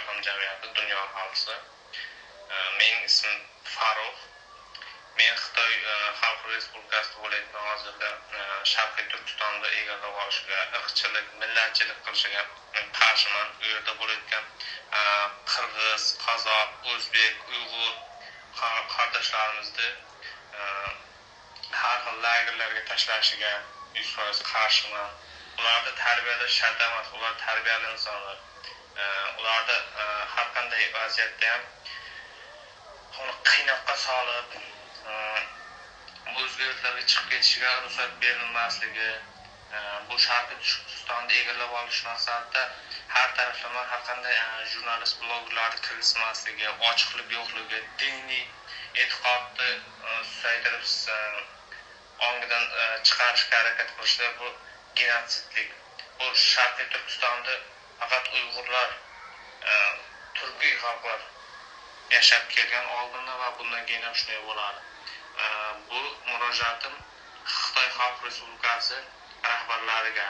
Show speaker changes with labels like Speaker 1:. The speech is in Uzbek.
Speaker 1: Jahon jamiyati, dunyo aholisi. Mening ismim Farruh. Men Xitoy Xalq Respublikasida bo'layotgan hozirda Sharqiy Turkistonda egallab olishga, irqchilik, millatchilik qilishiga qarshiman. U yerda bo'layotgan qirg'iz, qozoq, o'zbek, uyg'ur qardoshlarimizni har xil lagerlarga tashlashiga 100% qarshiman. Ularni tarbiyalash shart emas, ular tarbiyali insonlar. Ularni har qanday vaziyatda ham uni qiynoqqa solib, o'zga yurtlarga chiqib ketishiga ruxsat berilmasligi, bu Sharqiy Turkistonda egallab olish maqsadida har taraflama har qanday jurnalist, blogerlarni kirgizmasligi, ochiqlik yo'qligi, diniy e'tiqodni susaytirib ongidan chiqarishga harakat qilishlar bu genotsidlik. Bu Sharqiy Turkistonda faqat Uyg'urlar, turkiy xalqlar yashab kelgan oldinda va bundan keyin ham shunday bo'ladi. Bu murojaatim Xitoy Xalq Respublikasi rahbarlariga